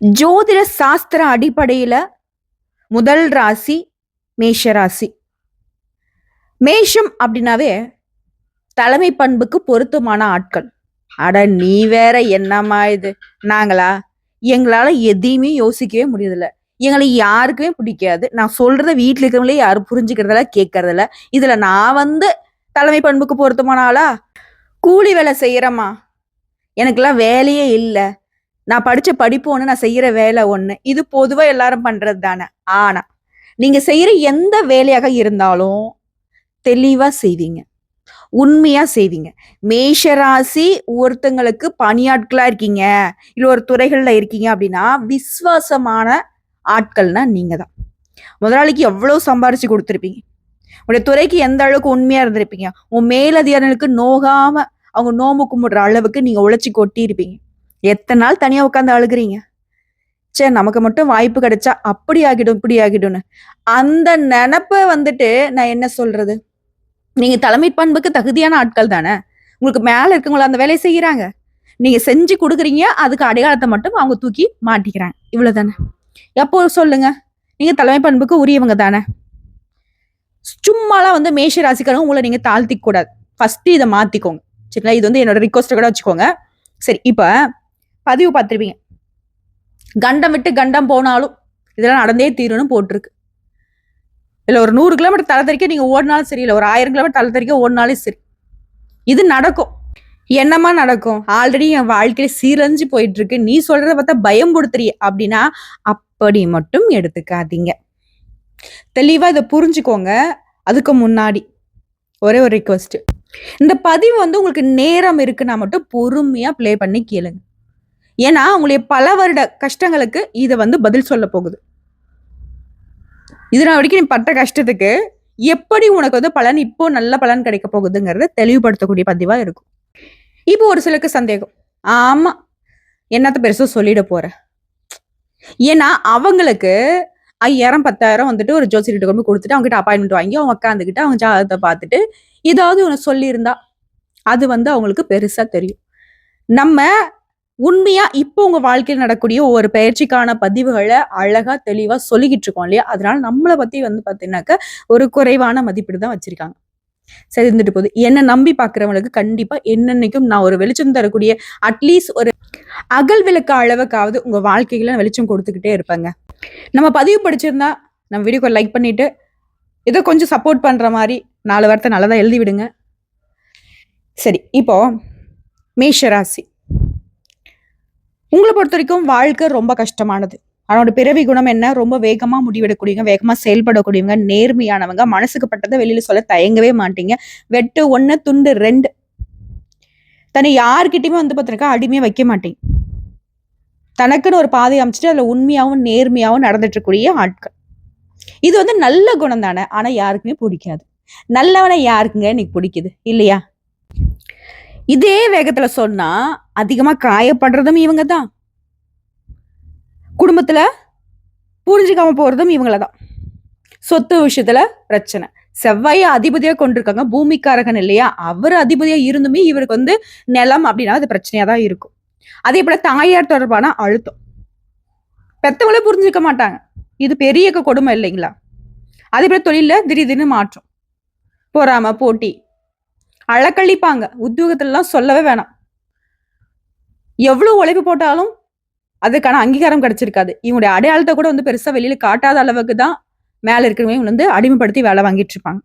ஜோதிட சாஸ்திர அடிப்படையில முதல் ராசி மேஷ ராசி. மேஷம் அப்படின்னாவே தலைமை பண்புக்கு பொருத்தமான ஆட்கள். அட நீ வேற, என்னம்மா இது, நாங்களா எங்களால எதையுமே யோசிக்கவே முடியதில்ல. எங்களை யாருக்குமே பிடிக்காது. நான் சொல்றத வீட்டுல இருக்கிறவங்களே யாரும் புரிஞ்சுக்கிறதில்ல, கேட்கறதில்ல. இதுல நான் தலைமை பண்புக்கு பொருத்தமான ஆளா? கூலி வேலை செய்யறேம்மா, எனக்கெல்லாம் வேலையே இல்லை, நான் படிச்ச படிப்பு ஒண்ணு, நான் செய்யற வேலை ஒண்ணு. இது பொதுவா எல்லாரும் பண்றது தானே. ஆனா நீங்க செய்யற எந்த வேலையாக இருந்தாலும் தெளிவா செய்வீங்க, உண்மையா செய்வீங்க. மேஷராசி ஒருத்தங்களுக்கு பணியாட்களா இருக்கீங்க, இல்ல ஒரு துறைகள்ல இருக்கீங்க அப்படின்னா விசுவாசமான ஆட்கள்னா நீங்க தான். முதலாளிக்கு எவ்வளவு சம்பாரிச்சு கொடுத்துருப்பீங்க, உடைய துறைக்கு எந்த அளவுக்கு உண்மையா இருந்திருப்பீங்க, உன் மேலதிகாரிகளுக்கு நோகாம அவங்க நோம்பு கும்பிடுற அளவுக்கு நீங்க உழைச்சி கொட்டி இருப்பீங்க. எத்தனை நாள் தனியா உட்காந்து அழுகுறீங்க, சே நமக்கு மட்டும் வாய்ப்பு கிடைச்சா அப்படி ஆகிடும் இப்படி ஆகிடும்னு. அந்த நினப்ப நான் என்ன சொல்றது, நீங்க தலைமை பண்புக்கு தகுதியான ஆட்கள் தானே. உங்களுக்கு மேல இருக்கவங்கள அந்த வேலையை செய்யறாங்க, நீங்க செஞ்சு கொடுக்குறீங்க, அதுக்கு அடையாளத்தை மட்டும் அவங்க தூக்கி மாட்டிக்கிறாங்க, இவ்வளவுதானே. எப்போ சொல்லுங்க, நீங்க தலைமை பண்புக்கு உரியவங்க தானே. சும்மாலாம் மேஷ ராசிக்காரங்க உங்களை நீங்க தாழ்த்திக்க கூடாது. ஃபர்ஸ்ட் இதை மாத்திக்கோங்க, சரிங்களா. இது என்னோட ரிக்வஸ்ட் கூட வச்சுக்கோங்க. சரி, இப்ப பதிவு பார்த்துருப்பீங்க, கண்டம் விட்டு கண்டம் போனாலும் இதெல்லாம் நடந்தே தீரும்னு போட்டிருக்கு. இல்ல ஒரு 100 கிலோமீட்டர் தலை தெறிக்க நீங்க ஓடினாலும் சரி, இல்ல ஒரு 1000 கிலோமீட்டர் தலை தெறிக்க ஓடினாலும் சரி, இது நடக்கும். என்னமா நடக்கும், ஆல்ரெடி என் வாழ்க்கையில சீரழிஞ்சு போயிட்டு இருக்கு, நீ சொல்றத பார்த்தா பயம் கொடுத்துறிய அப்படின்னா அப்படி மட்டும் எடுத்துக்காதீங்க. தெளிவா இதை புரிஞ்சுக்கோங்க. அதுக்கு முன்னாடி ஒரே ஒரு ரிக்வஸ்ட், இந்த பதிவு உங்களுக்கு நேரம் இருக்குன்னா மட்டும் பொறுமையா பிளே பண்ணி கேளுங்க. ஏன்னா உங்களுடைய பல வருட கஷ்டங்களுக்கு இதை பதில் சொல்ல போகுது. இதனால வரைக்கும் நீ பட்ட கஷ்டத்துக்கு எப்படி உனக்கு பலன், இப்போ நல்ல பலன் கிடைக்க போகுதுங்கிறத தெளிவுபடுத்தக்கூடிய பதிவா இருக்கும். இப்போ ஒரு சிலருக்கு சந்தேகம், ஆமா என்னத்த பெருசா சொல்லிட போற, ஏன்னா அவங்களுக்கு 5000 10,000 ஒரு ஜோசியர்கிட்ட கொண்டு கொடுத்துட்டு அவங்க கிட்ட அப்பாயின்மெண்ட் வாங்கி அவங்க உட்காந்துக்கிட்டு அவங்க ஜாதகத்தை பார்த்துட்டு ஏதாவது ஒன்று சொல்லியிருந்தா அது அவங்களுக்கு பெருசா தெரியும். நம்ம உண்மையா இப்போ உங்க வாழ்க்கையில் நடக்கக்கூடிய ஒவ்வொரு பயிற்சிக்கான பதிவுகளை அழகா தெளிவா சொல்லிக்கிட்டு இருக்கோம் இல்லையா. அதனால நம்மளை பத்தி பாத்தீங்கன்னாக்க ஒரு குறைவான மதிப்பீடு தான் வச்சிருக்காங்க. சரி, இருந்துட்டு போகுது. என்ன நம்பி பாக்குறவங்களுக்கு கண்டிப்பா என்னன்னைக்கும் நான் ஒரு வெளிச்சம் தரக்கூடிய அட்லீஸ்ட் ஒரு அகல் விளக்க அளவுக்காவது உங்க வாழ்க்கைகளை வெளிச்சம் கொடுத்துக்கிட்டே இருப்பாங்க. நம்ம பதிவு படிச்சிருந்தா நம்ம வீடியோக்கு லைக் பண்ணிட்டு இதை கொஞ்சம் சப்போர்ட் பண்ற மாதிரி 4 வார்த்தை நல்லதா எழுதி விடுங்க. சரி, இப்போ மேஷராசி உங்களை பொறுத்த வரைக்கும் வாழ்க்கை ரொம்ப கஷ்டமானது. அவனோட பிறவி குணம் என்ன, ரொம்ப வேகமா முடிவெடுக்கூடியவங்க, வேகமா செயல்படக்கூடியவங்க, நேர்மையானவங்க, மனசுக்கு பட்டதை வெளியில சொல்ல தயங்கவே மாட்டீங்க. வெட்டு 1 துண்டு 2, தன்னை யாருக்கிட்டையுமே பார்த்தீங்கன்னா அடிமையா வைக்க மாட்டீங்க. தனக்குன்னு ஒரு பாதை அமைச்சிட்டு அதுல உண்மையாவும் நேர்மையாவும் நடந்துட்டு இருக்கக்கூடிய ஆட்கள். இது நல்ல குணம் தானே. ஆனா யாருக்குமே பிடிக்காது. நல்லவனை யாருக்குங்க இன்னைக்கு பிடிக்குது இல்லையா. இதே வேகத்துல சொன்னா அதிகமா காயப்படுறதும் இவங்க தான், குடும்பத்துல புரிஞ்சுக்காம போறதும் இவங்களதான், சொத்து விஷயத்துல பிரச்சனை. செவ்வாய அதிபதியா கொண்டிருக்காங்க, பூமிக்காரகன் இல்லையா. அவர் அதிபதியா இருந்துமே இவருக்கு நிலம் அப்படின்னா அது பிரச்சனையா தான் இருக்கும். அதே போல தாயார் தொடர்பான அழுத்தம், பெத்தவங்களே புரிஞ்சுக்க மாட்டாங்க, இது பெரிய கொடுமை இல்லைங்களா. அதே போல தொழில திடீர்னு மாற்றம், பொறாம போட்டி, அழக்கழிப்பாங்க. உத்தியோகத்திலாம் சொல்லவே வேணாம், எவ்வளவு உழைப்பு போட்டாலும் அதுக்கான அங்கீகாரம் கிடைச்சிருக்காது. இவங்களுடைய அடையாளத்தை கூட பெருசா வெளியில காட்டாத அளவுக்கு தான் மேல இருக்கிறவங்க அடிமைப்படுத்தி வேலை வாங்கிட்டு இருப்பாங்க.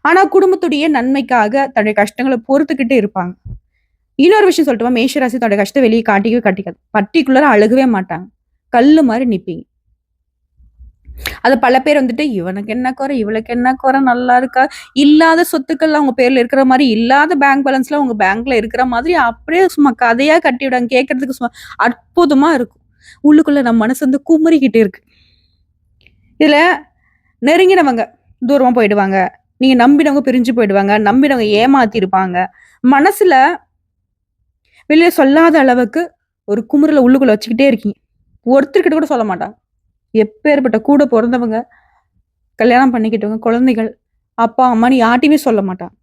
ஆனா குடும்பத்துடைய நன்மைக்காக தன்னுடைய கஷ்டங்களை பொறுத்துக்கிட்டு இருப்பாங்க. இன்னொரு விஷயம் சொல்லட்டுமா, மேஷராசி தன்னுடைய கஷ்டம் வெளியே காட்டிக்கவே காட்டிக்காது. பர்டிகுலரா அழுகவே மாட்டாங்க, கல்லு மாதிரி நிப்பீங்க. அது பல பேர் இவனுக்கு என்ன குறை, இவளுக்கு என்ன குறை, நல்லா இருக்கா, இல்லாத சொத்துக்கள் அவங்க பேர்ல இருக்கிற மாதிரி, இல்லாத பேங்க் பேலன்ஸ்ல உங்க பேங்க்ல இருக்கிற மாதிரி அப்படியே சும்மா கதையா கட்டி விடாங்க. கேட்கறதுக்கு சும்மா அற்புதமா இருக்கும். உள்ளுக்குள்ள நம்ம மனசு குமரிக்கிட்டு இருக்கு. இதுல நெருங்கினவங்க தூரமா போயிடுவாங்க, நீங்க நம்பினவங்க பிரிஞ்சு போயிடுவாங்க, நம்பினவங்க ஏமாத்தி இருப்பாங்க. மனசுல வெளியே சொல்லாத அளவுக்கு ஒரு குமுறல உள்ளுக்குள்ள வச்சுக்கிட்டே இருக்கீங்க. ஒருத்தர்கிட்ட கூட சொல்ல மாட்டாங்க. எப்பேற்பட்ட கூட பிறந்தவங்க, கல்யாணம் பண்ணிக்கிட்டவங்க, குழந்தைகள், அப்பா அம்மான்னு யார்ட்டையுமே சொல்ல மாட்டாங்க.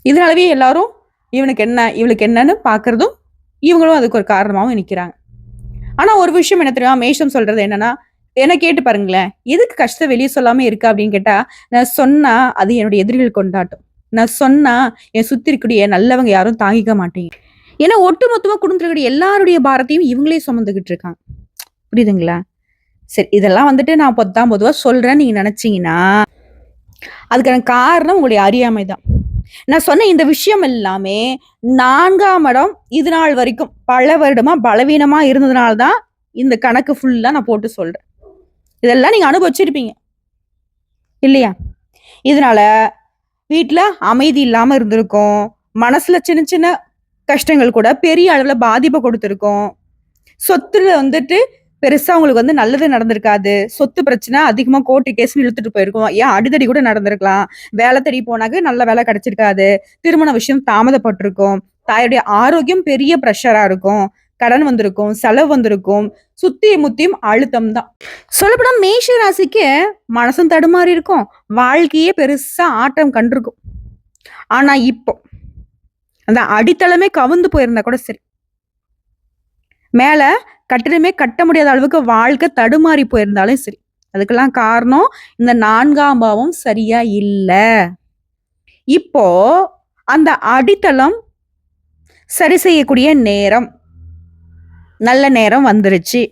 இதனாலவே எல்லாரும் இவனுக்கு என்ன இவளுக்கு என்னன்னு பாக்குறதும் இவங்களும் அதுக்கு ஒரு காரணமாகவும் நிற்கிறாங்க. ஆனா ஒரு விஷயம் என்ன தெரியுமா, மேஷம் சொல்றது என்னன்னா, என்ன கேட்டு பாருங்களேன். எதுக்கு கஷ்டம் வெளிய சொல்லாம இருக்க அப்படின்னு கேட்டா, நான் சொன்னா அது என்னுடைய எதிரிகள் கொண்டாட்டம். நான் சொன்னா என் சுத்தி இருக்கக்கூடிய நல்லவங்க யாரும் தாங்கிக்க மாட்டீங்க. ஏன்னா ஒட்டுமொத்தமா குடும்பத்துல இருக்கக்கூடிய எல்லாருடைய பாரத்தையும் இவங்களே சுமந்துகிட்டு இருக்காங்க. புரியுதுங்களா? சரி, இதெல்லாம் வந்துட்டு நான் பொதுவா சொல்றேன்னு நீங்க நினைச்சீங்கன்னா, அதுக்கான காரணம் உங்களுடைய அறியாமை தான். நான் சொன்ன இந்த விஷயம் எல்லாமே 4ஆம் இடம் இது நாள் வரைக்கும் பல வருடமா பலவீனமா இருந்ததுனால தான் இந்த கணக்கு ஃபுல்லா நான் போட்டு சொல்றேன். இதெல்லாம் நீங்க அனுபவிச்சிருப்பீங்க இல்லையா? இதனால வீட்ல அமைதி இல்லாம இருந்திருக்கும். மனசுல சின்ன சின்ன கஷ்டங்கள் கூட பெரிய அளவுல பாதிப்பை கொடுத்திருக்கும். சொத்துல வந்துட்டு பெருசா உங்களுக்கு வந்து நல்லது நடந்திருக்காது. சொத்து பிரச்சனை அதிகமா கோர்ட்டு கேஸ்ன்னு இழுத்துட்டு போயிருக்கும். ஏன் அடிதடி கூட நடந்திருக்கலாம். வேலை தேடி போனாக்க நல்ல வேலை கிடைச்சிருக்காது. திருமண விஷயம் தாமதப்பட்டிருக்கும். தாயுடைய ஆரோக்கியம் பெரிய பிரஷரா இருக்கும். கடன் வந்திருக்கும், செலவு வந்திருக்கும். சுத்தி முத்தியும் அழுத்தம் தான். சொல்லப்போனா மேஷ ராசிக்கு மனசும் தடுமாறி இருக்கும். வாழ்க்கையே பெருசா ஆட்டம் கண்டிருக்கும். ஆனா இப்போ அந்த அடித்தளமே கவுந்து போயிருந்தா கூட சரி. மேல கட்டிடமே கட்ட முடியாத அளவுக்கு வாழ்க்கை தடுமாறி போயிருந்தாலும் சரி. அதுக்கெல்லாம் காரணம் இந்த 4ஆம் பாவம் சரியா இல்ல. இப்போ அந்த அடித்தளம் சரி செய்யக்கூடிய நேரம், நல்ல நேரம் வந்துருச்சு.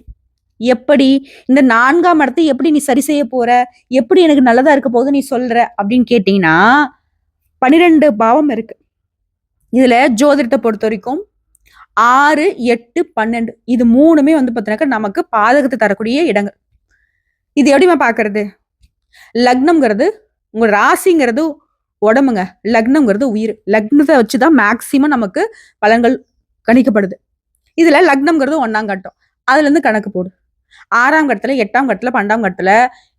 எப்படி இந்த 4ஆம் இடத்தை எப்படி நீ சரி செய்ய போற? எப்படி எனக்கு நல்லதா இருக்க போகுது நீ சொல்ற அப்படின்னு கேட்டீங்கன்னா, 12 பாவம் இருக்கு. இதுல ஜோதிடத்தை பொறுத்த வரைக்கும் 6, 8, 12 இது 3மே வந்து பார்த்தீங்கன்னாக்கா நமக்கு பாதகத்தை தரக்கூடிய இடங்கள். இது எப்படிமா பார்க்கறது? லக்னம்ங்கிறது உங்க ராசிங்கிறது உடம்புங்க. லக்னம்ங்கிறது உயிர். லக்னத்தை வச்சுதான் மேக்சிமம் நமக்கு பலன்கள் கணிக்கப்படுது. இதுல லக்னம்ங்கிறது 1ஆம் கட்டம். அதுல இருந்து கணக்கு போடு. 6ஆம் கட்டத்துல, 8ஆம் கட்டத்துல, 12ஆம் கட்டத்துல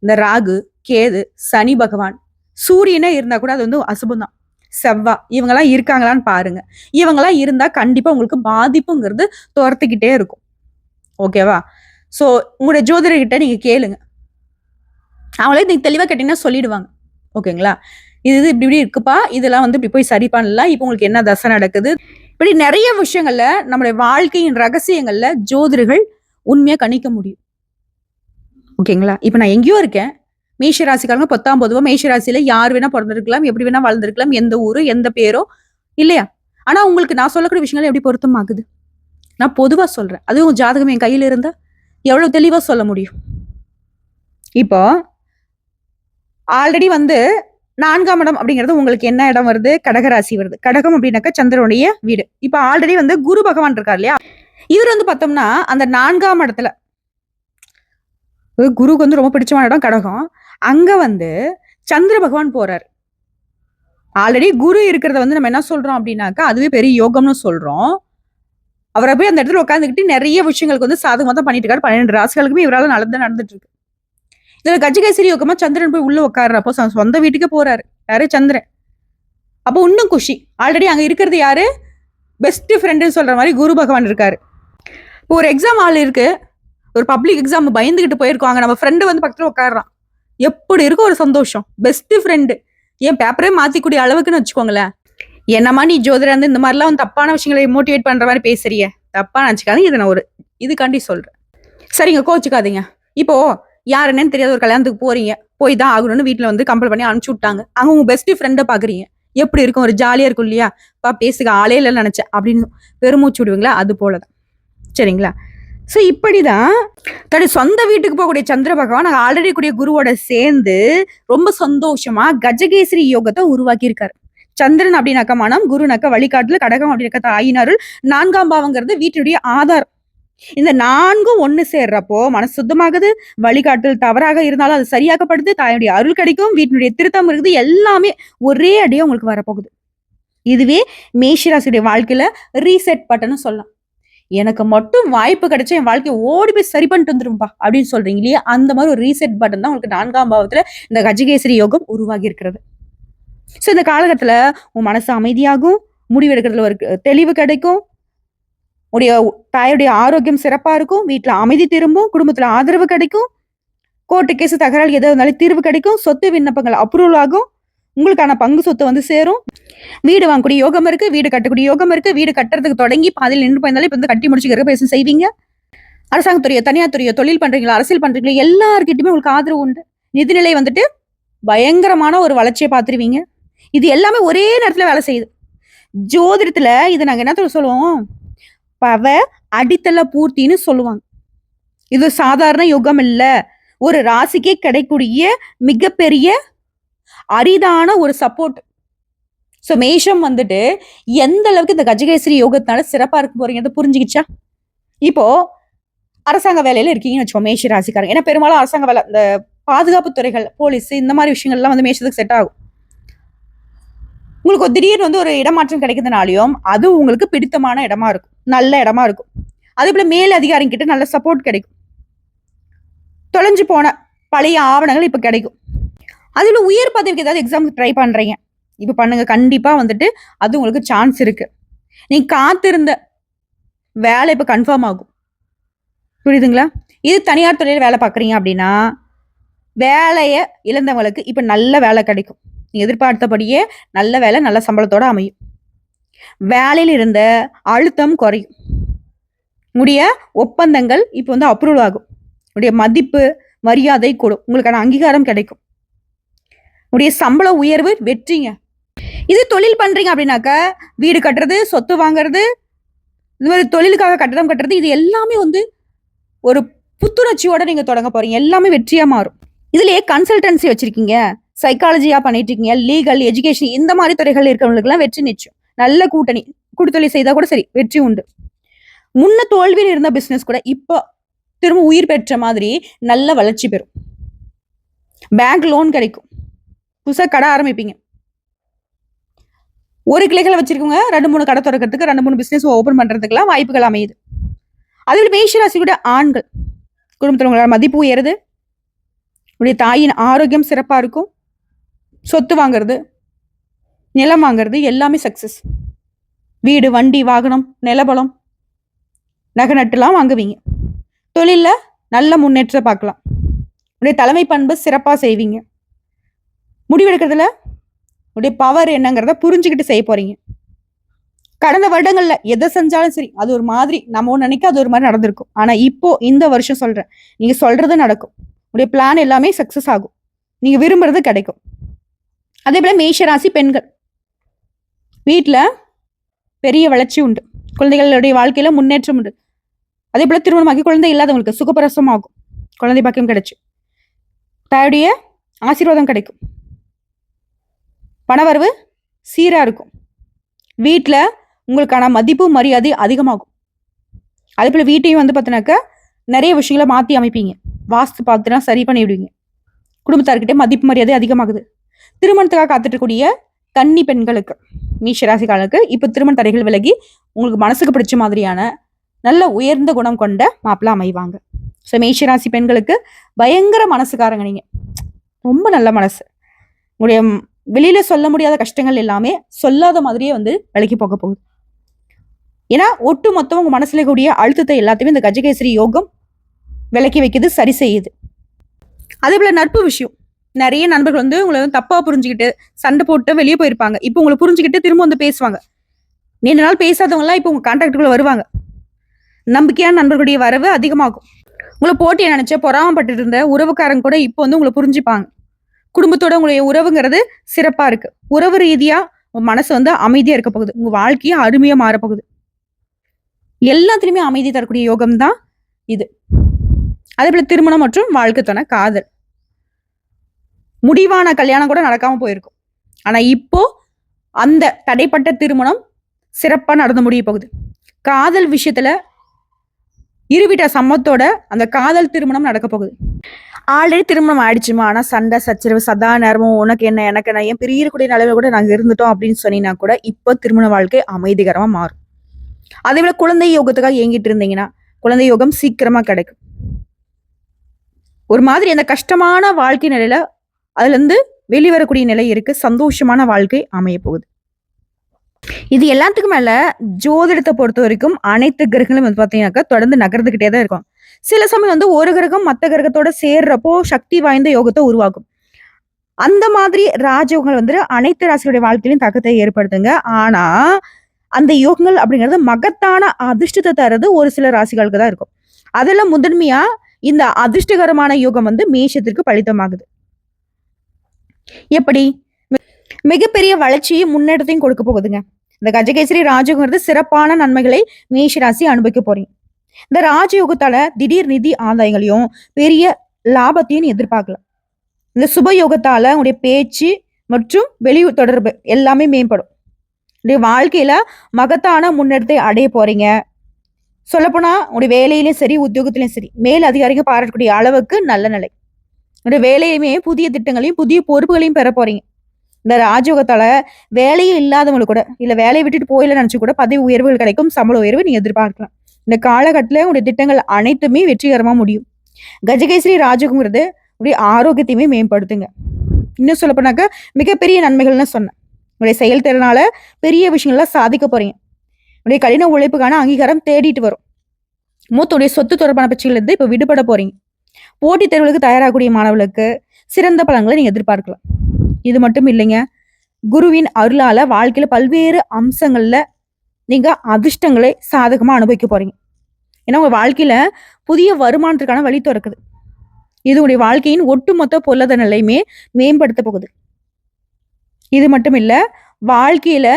இந்த ராகு, கேது, சனி பகவான், சூரியனே இருந்தா கூட அது வந்து அசுபம் தான். செவ்வா இவங்கெல்லாம் இருக்காங்களான்னு பாருங்க. இவங்கெல்லாம் இருந்தா கண்டிப்பா உங்களுக்கு பாதிப்புங்கிறது துரத்துக்கிட்டே இருக்கும். ஓகேவா? சோ உங்களுடைய ஜோதிடர்கிட்ட நீங்க கேளுங்க. அவங்களே நீங்க தெளிவா கேட்டீங்கன்னா சொல்லிடுவாங்க. ஓகேங்களா? இது இப்படி இப்படி இருக்குப்பா. இதெல்லாம் வந்து இப்படி போய் சரி பண்ணலாம். இப்போ உங்களுக்கு என்ன தசை நடக்குது? இப்படி நிறைய விஷயங்கள்ல நம்மளுடைய வாழ்க்கையின் ரகசியங்கள்ல ஜோதிடர்கள் உண்மையா கணிக்க முடியும். ஓகேங்களா? இப்ப நான் எங்கேயோ இருக்கேன். மேஷ ராசிக்காரங்க பொதுவா மேஷ ராசியில யார் வேணா பிறந்திருக்கலாம், எப்படி வேணா வளர்ந்திருக்கலாம், எந்த ஊரு, எந்த பேரோ இல்லையா? ஆனா உங்களுக்கு நான் சொல்லக்கூடிய விஷயங்கள் எப்படி பொருத்தமாகுது? நான் பொதுவா சொல்றேன். அதுவும் ஜாதகம் என் கையில இருந்தா எவ்வளவு தெளிவா சொல்ல முடியும்? இப்போ ஆல்ரெடி வந்து 4ஆம் இடம் அப்படிங்கிறது உங்களுக்கு என்ன இடம் வருது? கடகராசி வருது. கடகம் அப்படின்னாக்கா சந்திரனுடைய வீடு. இப்ப ஆல்ரெடி வந்து குரு பகவான் இருக்கார் இல்லையா? இவர் வந்து பார்த்தோம்னா அந்த 4ஆம் இடத்துல குருக்கு வந்து ரொம்ப பிடிச்சமான இடம் கடகம். அங்க வந்து சந்திர பகவான் போறாரு. ஆல்ரெடி குரு இருக்கிறத வந்து நம்ம என்ன சொல்றோம் அப்படின்னாக்கா அதுவே பெரிய யோகம்னு சொல்றோம். அவரை போய் அந்த இடத்துல உட்காந்துக்கிட்டு நிறைய விஷயங்களுக்கு வந்து சாதகமா தான் பண்ணிட்டு இருக்காரு. 12 ராசிகளுக்குமே இவரால் நல்லது நடந்துட்டு இருக்கு. இதுல கஜகேசரி யோகமா சந்திரன் போய் உள்ள உட்கார்றப்போ சொந்த வீட்டுக்கே போறாரு. யாரு? சந்திரன். அப்போ இன்னும் குஷி. ஆல்ரெடி அங்க இருக்கிறது யாரு? பெஸ்ட் ஃப்ரெண்டுன்னு சொல்ற மாதிரி குரு பகவான் இருக்காரு. இப்போ ஒரு எக்ஸாம் ஆள் இருக்கு. ஒரு பப்ளிக் எக்ஸாம் பயந்துகிட்டு போயிருக்காங்க. நம்ம ஃப்ரெண்டு வந்து பக்கத்துல உட்காடுறான். எப்படி இருக்கும் ஒரு சந்தோஷம். Best friend. ஏன் பேப்பரே மாத்திக்கூடிய அளவுக்குன்னு வச்சுக்கோங்களேன். என்னமா நீ ஜோதிடர் வந்து இந்த மாதிரிலாம் வந்து தப்பான விஷயங்களை மோட்டிவேட் பண்ற மாதிரி பேசுறிய? தப்பா நினைச்சுக்காதீங்க. இதை நான் ஒரு இதுக்காண்டி சொல்றேன். சரிங்க, கோச்சுக்காதீங்க. இப்போ யார் என்னன்னு தெரியாத ஒரு கல்யாணத்துக்கு போறீங்க. போய் தான் ஆகணும்னு வீட்டுல வந்து கம்பல் பண்ணி அனுப்பிச்சு விட்டாங்க. அங்க உங்க பெஸ்ட் ஃப்ரெண்டை பாக்குறீங்க. எப்படி இருக்கும்? ஒரு ஜாலியா இருக்கும் இல்லையா? பேசுக ஆளே இல்லைன்னு நினைச்சேன் அப்படின்னு பெருமூச்சு விடுவீங்களா? அது போலதான். சரிங்களா? ஸோ இப்படிதான் தன்னுடைய சொந்த வீட்டுக்கு போகக்கூடிய சந்திர பகவான் ஆல்ரெடி கூடிய குருவோட சேர்ந்து ரொம்ப சந்தோஷமா கஜகேசரி யோகத்தை உருவாக்கி இருக்காரு. சந்திரன் அப்படின்னாக்க மனம், குருனாக்க வழிகாட்டுல, கடகம் அப்படின்னாக்க தாயினருள், 4ஆம் பாவங்கிறது வீட்டுடைய ஆதாரம். இந்த 4ம் ஒண்ணு சேர்றப்போ மனசு சுத்தமாகுது. வழிகாட்டல் தவறாக இருந்தாலும் அது சரியாக்கப்படுது. தாயுடைய அருள் கிடைக்கும். வீட்டினுடைய திருத்தம் இருக்குது. எல்லாமே ஒரே அடியா உங்களுக்கு வரப்போகுது. இதுவே மேஷராசியுடைய வாழ்க்கையில ரீசெட் பட்டன்னு சொல்லலாம். எனக்கு மட்டும் வாய்ப்பு கிடைச்சா என் வாழ்க்கையை ஓடி போய் சரி பண்ணிட்டு வந்துரும்பா அப்படின்னு சொல்றீங்க இல்லையா? அந்த மாதிரி ஒரு ரீசெட் பட்டன் தான் உங்களுக்கு 4ஆம் பாவத்துல இந்த கஜகேசரி யோகம் உருவாகி இருக்கிறது. ஸோ இந்த காலகட்டத்துல உன் மனசு அமைதியாகும். முடிவெடுக்கிறதுல ஒரு தெளிவு கிடைக்கும். உடைய தாயுடைய ஆரோக்கியம் சிறப்பா இருக்கும். வீட்டுல அமைதி திரும்பும். குடும்பத்துல ஆதரவு கிடைக்கும். கோர்ட்டு கேஸ் தகராறு எதாவது இருந்தாலும் தீர்வு கிடைக்கும். சொத்து விண்ணப்பங்கள் அப்ரூவல் ஆகும். உங்களுக்கான பங்கு சொத்து வந்து சேரும். வீடு வாங்கக்கூடிய யோகம் இருக்கு. வீடு கட்டக்கூடிய யோகம் இருக்கு. வீடு கட்டுறதுக்கு தொடங்கி பாதியில் நின்று போயிருந்தாலும் இப்ப வந்து கட்டி முடிச்சுக்கிற பேச செய்வீங்க. அரசாங்கத்துறையோ தனியார் துறையோ தொழில் பண்றீங்களா, அரசியல் பண்றீங்களா, எல்லார்கிட்டயுமே உங்களுக்கு ஆதரவு உண்டு. நிதிநிலை வந்துட்டு பயங்கரமான ஒரு வளர்ச்சியை பார்த்துருவீங்க. இது எல்லாமே ஒரே நேரத்துல வேலை செய்யுது. ஜோதிடத்துல இதை நாங்க என்ன சொல்லுவோம், பவ அடித்தள பூர்த்தின்னு சொல்லுவாங்க. இது சாதாரண யுகம் இல்ல, ஒரு ராசிக்கே கிடைக்கூடிய மிகப்பெரிய அரிதான ஒரு சப்போர்ட். ஸோ மேஷம் வந்துட்டு எந்த அளவுக்கு இந்த கஜகேசரி யோகத்தினால சிறப்பா இருக்க போறீங்க புரிஞ்சுக்கிச்சா? இப்போ அரசாங்க வேலையில இருக்கீங்கன்னு வச்சுக்கோ மேஷ ராசிக்காரங்க. ஏன்னா பெரும்பாலும் அரசாங்க வேலை, இந்த பாதுகாப்பு துறைகள், போலீஸ், இந்த மாதிரி விஷயங்கள்லாம் வந்து மேஷத்துக்கு செட் ஆகும். உங்களுக்கு ஒரு திடீர்னு வந்து ஒரு இடமாற்றம் கிடைக்கிறதுனாலையும் அது உங்களுக்கு பிடித்தமான இடமா இருக்கும், நல்ல இடமா இருக்கும். அதே போல மேல் அதிகாரிங்க கிட்ட நல்ல சப்போர்ட் கிடைக்கும். தொலைஞ்சு போன பழைய ஆவணங்கள் இப்ப கிடைக்கும். அதுல உயர் பதவிக்கு ஏதாவது எக்ஸாம் ட்ரை பண்றீங்க, இப்ப பண்ணுங்க. கண்டிப்பா வந்துட்டு அது உங்களுக்கு சான்ஸ் இருக்கு. நீங்க காத்திருந்த வேலை இப்ப கன்ஃபார்ம் ஆகும். புரியுதுங்களா? இது தனியார் துறையில வேலை பார்க்குறீங்க அப்படின்னா வேலையை இழந்தவங்களுக்கு இப்ப நல்ல வேலை கிடைக்கும். நீங்க எதிர்பார்த்தபடியே நல்ல வேலை, நல்ல சம்பளத்தோட அமையும். வேலையில் இருந்த அழுத்தம் குறையும். உங்களுடைய ஒப்பந்தங்கள் இப்ப வந்து அப்ரூவல் ஆகும். உங்களுடைய மதிப்பு மரியாதை கூடும். உங்களுக்கான அங்கீகாரம் கிடைக்கும். உங்களுடைய சம்பள உயர்வு வெற்றிங்க. இது தொழில் பண்றீங்க அப்படின்னாக்கா வீடு கட்டுறது, சொத்து வாங்குறது, இது மாதிரி தொழிலுக்காக கட்டடம் கட்டுறது, இது எல்லாமே வந்து ஒரு புத்துணர்ச்சியோட நீங்க தொடங்க போறீங்க. எல்லாமே வெற்றியா மாறும். இதுலயே கன்சல்டன்சி வச்சிருக்கீங்க, சைக்காலஜியா பண்ணிட்டு இருக்கீங்க, லீகல், எஜுகேஷன், இந்த மாதிரி துறைகள் இருக்கிறவங்களுக்கு எல்லாம் வெற்றி நிச்சயம். நல்ல கூட்டணி கூட்டுத்தொழில் செய்தா கூட சரி, வெற்றி உண்டு. முன்ன தோல்வியில் இருந்த பிசினஸ் கூட இப்போ திரும்ப உயிர் பெற்ற மாதிரி நல்ல வளர்ச்சி பெறும். பேங்க் லோன் கிடைக்கும். புதுசா கடை ஆரம்பிப்பீங்க. ஒரு கிளைகளை வச்சிருக்கவங்க 2-3 கடை திறக்கிறதுக்கு, 2-3 பிசினஸ் ஓபன் பண்றதுக்கெல்லாம் வாய்ப்புகள் அமையுது. அதுல மேஷராசி கூட ஆண்கள் குடும்பத்தில் உங்களோட மதிப்பு உயருது. உடைய தாயின் ஆரோக்கியம் சிறப்பா இருக்கும். சொத்து வாங்குறது, நிலம் வாங்குறது எல்லாமே சக்சஸ். வீடு, வண்டி, வாகனம், நிலபலம், நகை நட்டுலாம் வாங்குவீங்க. தொழில நல்ல முன்னேற்றம் பார்க்கலாம். உடைய தலைமை பண்பு சிறப்பா செய்வீங்க. முடிவெடுக்கிறதுல உடைய பவர் என்னங்கிறத புரிஞ்சுக்கிட்டு செய்ய போறீங்க. கடந்த வருடங்கள்ல எதை செஞ்சாலும் சரி அது ஒரு மாதிரி நம்ம நினைக்க அது ஒரு மாதிரி நடந்திருக்கும். ஆனா இப்போ இந்த வருஷம் சொல்றேன், நீங்க சொல்றது நடக்கும். உடைய பிளான் எல்லாமே சக்சஸ் ஆகும். நீங்க விரும்புறது கிடைக்கும். அதே போல மேஷராசி பெண்கள் வீட்டுல பெரிய வளர்ச்சி உண்டு. குழந்தைகளுடைய வாழ்க்கையில முன்னேற்றம் உண்டு. அதே போல திருமணமாகி குழந்தை இல்லாதவங்களுக்கு சுகப்பிரசவம் ஆகும். குழந்தை பாக்கியம் கிடைச்சு தாயுடைய ஆசீர்வாதம் கிடைக்கும். பணவரவு சீரா இருக்கும். வீட்டுல உங்களுக்கான மதிப்பு மரியாதை அதிகமாகும். அதே போல வீட்டையும் வந்து பார்த்தீங்கன்னாக்கா நிறைய விஷயங்களை மாத்தி அமைப்பீங்க. வாஸ்து பார்த்துனா சரி பண்ணி விடுவீங்க. குடும்பத்தார்கிட்ட மதிப்பு மரியாதை அதிகமாகுது. திருமணத்துக்காக காத்துட்டுக்கூடிய கன்னி பெண்களுக்கு, மேஷராசிக்காரர்களுக்கு இப்ப திருமண தடைகள் விலகி உங்களுக்கு மனசுக்கு பிடிச்ச மாதிரியான நல்ல உயர்ந்த குணம் கொண்ட மாப்பிள்ள அமைவாங்க. ஸோ மேஷராசி பெண்களுக்கு பயங்கர மனசுக்காரங்க. நீங்க ரொம்ப நல்ல மனசு. உங்களுடைய வெளியில சொல்ல முடியாத கஷ்டங்கள் எல்லாமே சொல்லாத மாதிரியே வந்து விலைக்கு போக போகுது. ஏன்னா ஒட்டு மொத்தம் உங்க மனசுல கூடிய அழுத்தத்தை எல்லாத்தையுமே இந்த கஜகேசரி யோகம் விலக்கி வைக்குது, சரி செய்யுது. அதே போல நட்பு விஷயம், நிறைய நண்பர்கள் வந்து உங்களை வந்து தப்பா புரிஞ்சுக்கிட்டு சண்டை போட்டு வெளியே போயிருப்பாங்க. இப்போ உங்களை புரிஞ்சுக்கிட்டு திரும்ப வந்து பேசுவாங்க. நீண்ட நாள் பேசாதவங்க எல்லாம் இப்போ உங்க கான்டாக்டுக்குள்ள வருவாங்க. நம்பிக்கையான நண்பர்களுடைய வரவு அதிகமாகும். உங்களை போட்டியை நினைச்ச பொறாமப்பட்டு இருந்த உறவுக்காரங்க கூட இப்போ வந்து உங்களை புரிஞ்சுப்பாங்க. குடும்பத்தோட உங்களுடைய உறவுங்கிறது சிறப்பா இருக்கு. உறவு ரீதியா உங்க மனசு வந்து அமைதியா இருக்க போகுது. உங்க வாழ்க்கையை அருமையா மாறப்போகுது. எல்லாத்திலுமே அமைதி தரக்கூடிய யோகம் தான் இது. அதே போல திருமணம் மற்றும் வாழ்க்கை துணை, காதல், முடிவான கல்யாணம் கூட நடக்காம போயிருக்கும். ஆனா இப்போ அந்த தடைப்பட்ட திருமணம் சிறப்பா நடந்து முடிய போகுது. காதல் விஷயத்துல இருவிட்ட சம்மத்தோட அந்த காதல் திருமணம் நடக்க போகுது. ஆல்ரெடி திருமணம் ஆயிடுச்சுமா, ஆனா சண்டை சச்சரவு சதா நேரமும் உனக்கு என்ன எனக்கு என்ன, என் பிரியக்கூடிய நிலையில கூட நாங்க இருந்துட்டோம் அப்படின்னு சொன்னீங்கன்னா கூட இப்போ திருமண வாழ்க்கை அமைதிகரமா மாறும். அதே போல குழந்தை யோகத்துக்காக ஏங்கிட்டு இருந்தீங்கன்னா குழந்தை யோகம் சீக்கிரமா கிடைக்கும். ஒரு மாதிரி அந்த கஷ்டமான வாழ்க்கை நிலையில அதுல இருந்து வெளிவரக்கூடிய நிலை இருக்கு. சந்தோஷமான வாழ்க்கை அமைய போகுது. இது எல்லாத்துக்கும் மேல ஜோதிடத்தை பொறுத்த வரைக்கும் அனைத்து கிரகங்களும் வந்து பாத்தீங்கன்னாக்கா தொடர்ந்து நகர்ந்துகிட்டே தான் இருக்கும். சில சமயம் வந்து ஒரு கிரகம் மற்ற கிரகத்தோட சேர்றப்போ சக்தி வாய்ந்த யோகத்தை உருவாக்கும். அந்த மாதிரி ராஜயோகங்கள் வந்து அனைத்து ராசிகளுடைய வாழ்க்கையிலும் தாக்கத்தை ஏற்படுத்துங்க. ஆனா அந்த யோகங்கள் அப்படிங்கிறது மகத்தான அதிர்ஷ்டத்தை தரது ஒரு சில ராசிகளுக்கு தான் இருக்கும். அதுல முதன்மையா இந்த அதிர்ஷ்டகரமான யோகம் வந்து மேஷத்திற்கு பலிதமாகுது. எப்படி? மிகப்பெரிய வளர்ச்சியும் முன்னேற்றத்தையும் கொடுக்க போகுதுங்க. இந்த கஜகேசரி ராஜயோகங்கிறது சிறப்பான நன்மைகளை மேஷ ராசி அனுபவிக்க போறீங்க. இந்த ராஜயோகத்தால திடீர் நிதி ஆதாயங்களையும் பெரிய லாபத்தையும் எதிர்பார்க்கலாம். இந்த சுபயோகத்தால உங்களுடைய பேச்சு மற்றும் வெளி தொடர்பு எல்லாமே மேம்படும். உங்களுடைய வாழ்க்கையில மகத்தான முன்னேற்றத்தை அடைய போறீங்க. சொல்லப்போனா உங்களுடைய வேலையிலும் சரி, உத்தியோகத்திலும் சரி, மேல் அதிகாரிகள் பாராட்டக்கூடிய அளவுக்கு நல்ல நிலை. உங்களுடைய வேலையுமே புதிய திட்டங்களையும் புதிய பொறுப்புகளையும் பெற போறீங்க. இந்த ராஜயோகத்தால வேலையே இல்லாதவங்களுக்கு கூட, இல்ல வேலையை விட்டுட்டு போயில நினைச்சு கூட பதவி உயர்வுகள் கிடைக்கும், சம்பள உயர்வு நீங்க எதிர்பார்க்கலாம். இந்த காலகட்டத்துல உங்களுடைய திட்டங்கள் அனைத்துமே வெற்றிகரமா முடியும். கஜகேசரி ராஜயோகங்கிறது உடைய ஆரோக்கியத்தையுமே மேம்படுத்துங்க. இன்னும் சொல்ல போனாக்க மிகப்பெரிய நன்மைகள்னு சொன்னேன். உங்களுடைய செயல்திறனால பெரிய விஷயங்கள்லாம் சாதிக்க போறீங்க. உடைய கடின உழைப்புக்கான அங்கீகாரம் தேடிட்டு வரும். மூத்தோடைய சொத்து தொடர்பான பிரச்சனைகள் இருந்து இப்ப விடுபட போறீங்க. போட்டித் தேர்வுகளுக்கு தயாராகக்கூடிய மாணவர்களுக்கு சிறந்த பலன்களை நீங்க எதிர்பார்க்கலாம். இது மட்டும் இல்லைங்க, குருவின் அருளால வாழ்க்கையில பல்வேறு அம்சங்கள்ல நீங்க அதிர்ஷ்டங்களை சாதகமா அனுபவிக்க போறீங்க. ஏன்னா உங்க வாழ்க்கையில புதிய வருமானத்திற்கான வழி திறக்குது. இது உடைய வாழ்க்கையின் ஒட்டுமொத்த பொருளாதார நிலையுமே மேம்படுத்த போகுது. இது மட்டும் இல்ல, வாழ்க்கையில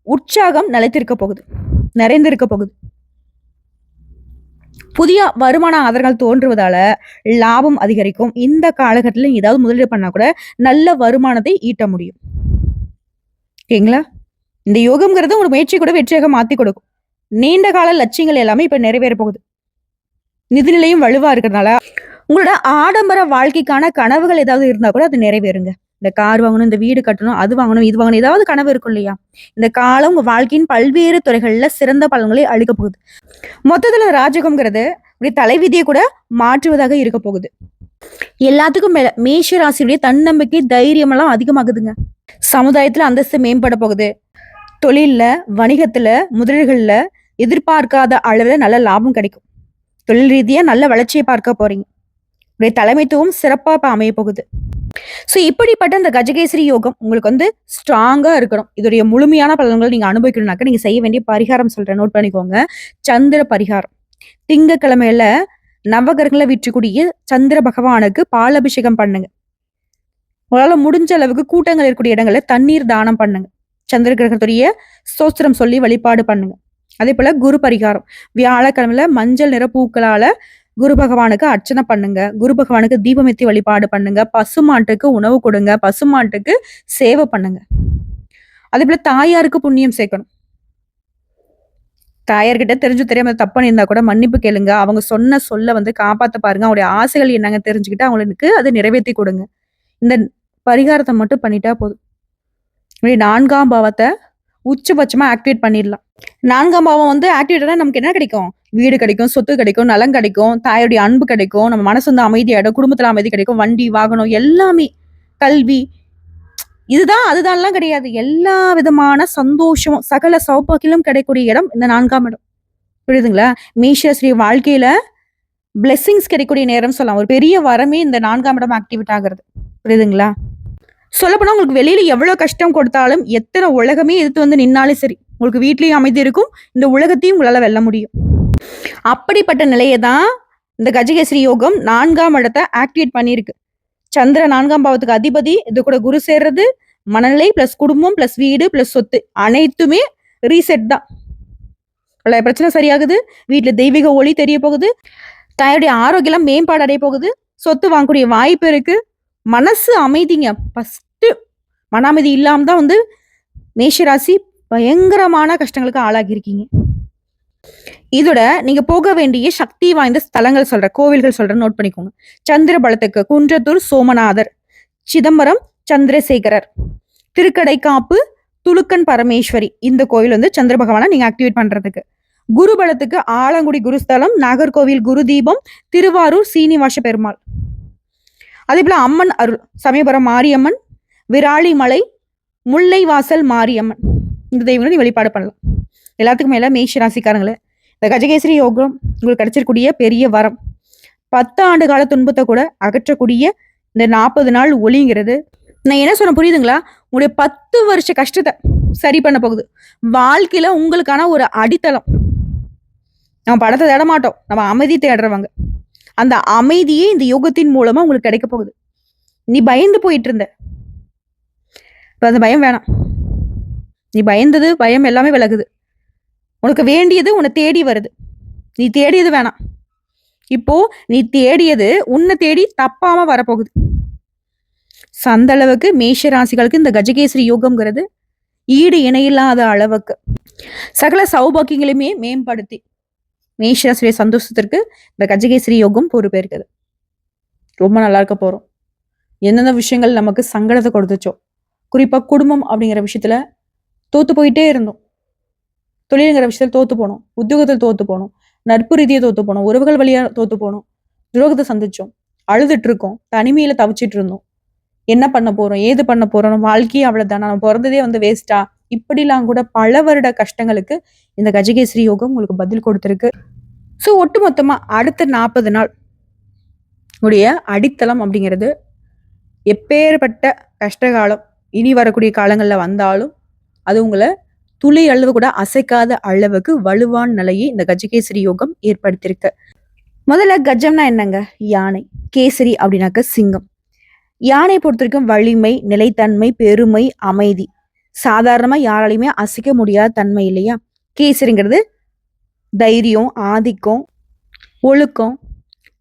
உற்சாகம் நிலைத்திருக்க போகுது, நிறைந்திருக்க போகுது. புதிய வருமான ஆதாரங்கள் தோன்றுவதால லாபம் அதிகரிக்கும். இந்த காலகட்டத்தில் ஏதாவது முதலீடு பண்ணா கூட நல்ல வருமானத்தை ஈட்ட முடியும். ஓகேங்களா? இந்த யோகம்ங்கிறது ஒரு முயற்சி கூட வெற்றியாக மாத்தி கொடுக்கும். நீண்ட கால லட்சியங்கள் எல்லாமே இப்ப நிறைவேற போகுது. நிதிநிலையும் வலுவா இருக்கிறதுனால உங்களோட ஆடம்பர வாழ்க்கைக்கான கனவுகள் ஏதாவது இருந்தா கூட அது நிறைவேறுங்க. இந்த கார் வாங்கணும், இந்த வீடு கட்டணும், அது வாங்கணும், இது வாங்கணும், ஏதாவது கனவு இருக்கும் இல்லையா? இந்த காலம் உங்க வாழ்க்கையின் பல்வேறு துறைகள்ல சிறந்த பலன்களை அளிக்க போகுது. மொத்தத்துல ராஜகம்ங்கிறது உடைய தலைவிதியை கூட மாற்றுவதாக இருக்க போகுது. எல்லாத்துக்கும் மேல மேஷ ராசியுடைய தன்னம்பிக்கை, தைரியம் எல்லாம் அதிகமாகுதுங்க. சமுதாயத்துல அந்தஸ்து மேம்பட போகுது. தொழில்ல, வணிகத்துல, முதலீடுகள்ல எதிர்பார்க்காத அளவுல நல்ல லாபம் கிடைக்கும். தொழில் ரீதியா நல்ல வளர்ச்சியை பார்க்க போறீங்க. உடைய தலைமைத்துவம் சிறப்பா அமைய போகுது. ஸோ இப்படிப்பட்ட இந்த கஜகேசரி யோகம் உங்களுக்கு வந்து ஸ்ட்ராங்கா இருக்கணும். இதோடைய முழுமையான பலன்கள் நீங்க அனுபவிக்கணும்னாக்க நீங்க செய்ய வேண்டிய பரிகாரம் சொல்றேன், நோட் பண்ணிக்கோங்க. சந்திர பரிகாரம். திங்கக்கிழமையில நவகிரகங்களை வீற்றக்கூடிய சந்திர பகவானுக்கு பால் அபிஷேகம் பண்ணுங்க. உங்களால முடிஞ்ச அளவுக்கு கூட்டங்கள் இருக்கக்கூடிய இடங்கள்ல தண்ணீர் தானம் பண்ணுங்க. சந்திர கிரகத்துடைய ஸ்தோத்திரம் சொல்லி வழிபாடு பண்ணுங்க. அதே போல குரு பரிகாரம். வியாழக்கிழமையில மஞ்சள் நிற பூக்களால குரு பகவானுக்கு அர்ச்சனை பண்ணுங்க. குரு பகவானுக்கு தீபமேத்தி வழிபாடு பண்ணுங்க. பசுமாட்டுக்கு உணவு கொடுங்க. பசுமாட்டுக்கு சேவை பண்ணுங்க. அதே போல தாயாருக்கு புண்ணியம் சேர்க்கணும். தாயார்கிட்ட தெரிஞ்சு தெரியாம தப்பு பண்ணியிருந்தா கூட மன்னிப்பு கேளுங்க. அவங்க சொன்ன சொல்ல வந்து காப்பாத்த பாருங்க. அவங்களுடைய ஆசைகள் என்னங்க தெரிஞ்சுக்கிட்டு அவங்களுக்கு அதை நிறைவேற்றி கொடுங்க. இந்த பரிகாரத்தை மட்டும் பண்ணிட்டா போதும். 4ஆம் பாவத்தை உச்சபட்சமா ஆக்டிவேட் பண்ணிடலாம். 4ஆம் பாவம் வந்து ஆக்டிவேட்டா நமக்கு என்ன கிடைக்கும்? வீடு கிடைக்கும், சொத்து கிடைக்கும், நலம் கிடைக்கும், தாயுடைய அன்பு கிடைக்கும், நம்ம மனசு வந்து அமைதியாயிடும், குடும்பத்துல அமைதி கிடைக்கும், வண்டி வாகனம் எல்லாமே, கல்வி, இதுதான் அதுதான்லாம் கிடையாது. எல்லா விதமான சந்தோஷமும் சகல சௌபாக்கியம் கிடைக்கக்கூடிய இடம் இந்த 4ஆம் இடம். புரியுதுங்களா? மேஷஸ்ரீ வாழ்க்கையில பிளெஸிங்ஸ் கிடைக்கக்கூடிய நேரம் சொல்லலாம். ஒரு பெரிய வரமே இந்த 4ஆம் இடம் ஆக்டிவேட் ஆகிறது. புரியுதுங்களா? சொல்லப்போனா உங்களுக்கு வெளியில எவ்வளவு கஷ்டம் கொடுத்தாலும், எத்தனை உலகமே எதிர்த்து வந்து நின்னாலும் சரி, உங்களுக்கு வீட்லயும் அமைதி இருக்கும், இந்த உலகத்தையும் உங்களால வெல்ல முடியும். அப்படிப்பட்ட நிலையை தான் இந்த கஜகேசரி யோகம் 4ஆம் இடத்தை ஆக்டிவேட் பண்ணியிருக்கு. சந்திர 4ஆம் பாவத்துக்கு அதிபதி, இது கூட குரு சேர்றது, மனநிலை பிளஸ் குடும்பம் பிளஸ் வீடு பிளஸ் சொத்து அனைத்துமே ரீசெட் தான். பல பிரச்சனை சரியாகுது. வீட்டுல தெய்வீக ஒளி தெரிய போகுது. தாயுடைய ஆரோக்கியம் மேம்பாடு அடைய போகுது. சொத்து வாங்கக்கூடிய வாய்ப்பு இருக்கு. மனசு அமைதிங்க. ஃபர்ஸ்ட் மன அமைதி இல்லாம தான் வந்து மேஷராசி பயங்கரமான கஷ்டங்களுக்கு ஆளாகி இருக்கீங்க. இதோட நீங்க போக வேண்டிய சக்தி வாய்ந்த ஸ்தலங்கள் சொல்ற, கோவில்கள் சொல்ற, நோட் பண்ணிக்கோங்க. சந்திர பலத்துக்கு குன்றத்தூர் சோமநாதர், சிதம்பரம் சந்திரசேகரர், திருக்கடைக்காப்பு துலுக்கன் பரமேஸ்வரி. இந்த கோவில் வந்து சந்திர பகவானை நீங்க ஆக்டிவேட் பண்றதுக்கு. குரு பலத்துக்கு ஆலங்குடி குருஸ்தலம், நாகர்கோவில் குரு தீபம், திருவாரூர் சீனிவாச பெருமாள். அதே போல அம்மன் அருள், சமயபுரம் மாரியம்மன், விராலிமலை, முல்லைவாசல் மாரியம்மன். இந்த தெய்வங்களை நீ வழிபாடு பண்ணலாம். எல்லாத்துக்கும் மேல மேஷ ராசிக்காரங்களே, இந்த கஜகேசரி யோகம் உங்களுக்கு கிடைச்சிருக்கூடிய பெரிய வரம். 10 ஆண்டு கால துன்பத்தை கூட அகற்றக்கூடிய இந்த 40 நாள் ஒளிங்கிறது, நான் என்ன சொன்ன புரியுதுங்களா? உங்களுடைய 10 வருஷ கஷ்டத்தை சரி பண்ண போகுது. வாழ்க்கையில உங்களுக்கான ஒரு அடித்தளம். நம்ம பணத்தை தேட மாட்டோம், நம்ம அமைதி தேடுறவங்க. அந்த அமைதியே இந்த யோகத்தின் மூலமா உங்களுக்கு கிடைக்க போகுது. நீ பயந்து போயிட்டு இருந்த, இப்ப அந்த பயம் வேணாம். நீ பயந்தது பயம் எல்லாமே விலகுது. உனக்கு வேண்டியது உன்னை தேடி வருது. நீ தேடியது வேணாம். இப்போ நீ தேடியது உன்னை தேடி தப்பாம வரப்போகுது. அந்த அளவுக்கு மேஷ ராசிகளுக்கு இந்த கஜகேசரி யோகம்ங்கிறது ஈடு இணையில்லாத அளவுக்கு சகல சௌபாக்கியங்களையுமே மேம்படுத்தி மேஷராசிரிய சந்தோஷத்திற்கு இந்த கஜகேசரி யோகம் பொறுப்பேற்குது. ரொம்ப நல்லா இருக்க போறோம். எந்தெந்த விஷயங்கள் நமக்கு சங்கடத்தை கொடுத்துச்சோ, குறிப்பா குடும்பம் அப்படிங்கிற விஷயத்துல தோத்து போயிட்டே இருந்தோம், தொழிலுங்கிற விஷயத்துல தோத்து போனோம், உத்தியோகத்தில் தோத்து போனோம், நட்பு ரீதியை தோத்து போனோம், உறவுகள் வழியா தோத்து போனோம், துரோகத்தை சந்திச்சோம், அழுதுட்டு இருக்கோம், தனிமையில தவிச்சிட்டு இருந்தோம், என்ன பண்ண போறோம், ஏது பண்ண போறோம், வாழ்க்கையே அவ்வளவுதான், நம்ம பிறந்ததே வேஸ்டா, இப்படிலாம் கூட பல வருட கஷ்டங்களுக்கு இந்த கஜகேசரி யோகம் உங்களுக்கு பதில் கொடுத்திருக்கு. ஸோ ஒட்டுமொத்தமா அடுத்த 40 நாள் உடைய அடித்தளம் அப்படிங்கிறது எப்பேற்பட்ட கஷ்டகாலம் இனி வரக்கூடிய காலங்கள்ல வந்தாலும் அது உங்களை துளி அளவு கூட அசைக்காத அளவுக்கு வலுவான நிலையை இந்த கஜகேசரி யோகம் ஏற்படுத்தியிருக்கு. முதல்ல கஜம்னா என்னங்க? யானை. கேசரி அப்படின்னாக்க சிங்கம். யானை பொறுத்த வரைக்கும் வலிமை, நிலைத்தன்மை, பெருமை, அமைதி. சாதாரணமா யாராலையுமே அசைக்க முடியாத தன்மை இல்லையா? கேசரிங்கிறது தைரியம், ஆதிக்கம், ஒழுக்கம்,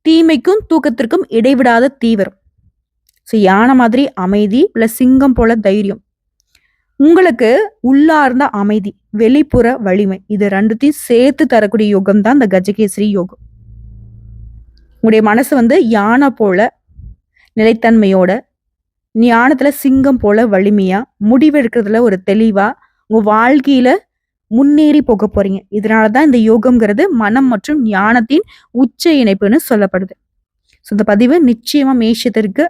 தீமைக்கும் தூக்கத்திற்கும் இடைவிடாத தீவிரம். ஸோ யானை மாதிரி அமைதி பிளஸ் சிங்கம் போல தைரியம். உங்களுக்கு உள்ளார்ந்த அமைதி, வெளிப்புற வலிமை, இது ரெண்டுத்தையும் சேர்த்து தரக்கூடிய யோகம் தான் இந்த கஜகேசரி யோகம். உங்களுடைய மனசு யானை போல நிலைத்தன்மையோட, ஞானத்துல சிங்கம் போல வலிமையா, முடிவெடுக்கிறதுல ஒரு தெளிவா உங்க வாழ்க்கையில முன்னேறி போக போறீங்க. இதனாலதான் இந்த யோகம்ங்கிறது மனம் மற்றும் ஞானத்தின் உச்ச இணைப்புன்னு சொல்லப்படுது. ஸோ இந்த பதிவு நிச்சயமா மேஷத்திற்கு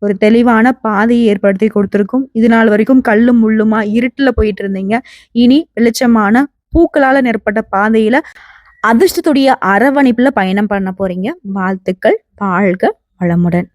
ஒரு தெளிவான பாதையை ஏற்படுத்தி கொடுத்துருக்கும். இது நாள் வரைக்கும் கல்லும் முள்ளுமா இருட்டுல போயிட்டு இருந்தீங்க, இனி வெளிச்சமான பூக்களால நிரப்பட்ட பாதையில அதிர்ஷ்டத்துடைய அரவணைப்புல பயணம் பண்ண போறீங்க. வாழ்த்துக்கள். வாழ்க வளமுடன்.